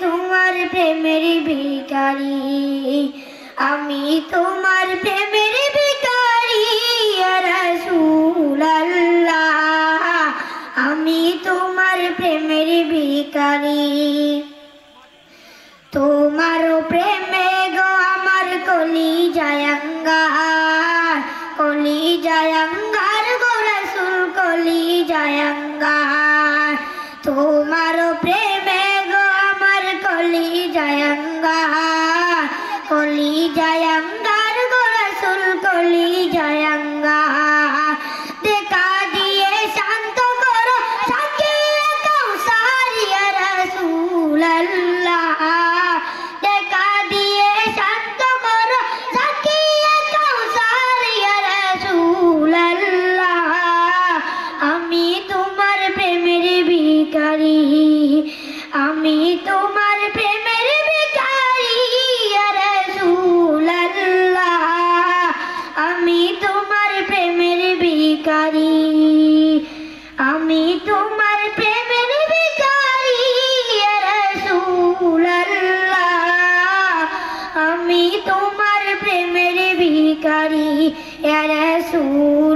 তোমার প্রেমের ভিখারি, আমি তোমার প্রেমের ভিখারি ইয়া রাসূলুল্লাহ, আমি তোমার প্রেমের ভিখারি। তোমার প্রেমে গো আমার কলিজায় আঙ্গার, কলিজায় আঙ্গার গো রাসূল কলিজায় আঙ্গার। তোমার প্রেমে গো আমার কলিজায় আঙ্গার, কলিজায় আঙ্গার গো রাসূল কলিজায় আঙ্গার। দেখা দিয়ে শান্ত করো সাকিয়ে কাউসার ইয়া রাসূলুল্লাহ, দেখা দিয়ে শান্ত করো সাকিয়ে কাউসার ইয়া রাসূলুল্লাহ, আমি তোমার প্রেমের ভিখারি, আমি তোমার প্রেমের ভিখারি ইয়া রাসূলুল্লাহ, আমি তোমার প্রেমের ভিখারি, আমি তোমার প্রেমের ভিখারি ইয়া রাসূলুল্লাহ, আমি তোমার প্রেমের ভিখারি ইয়া রাসূল।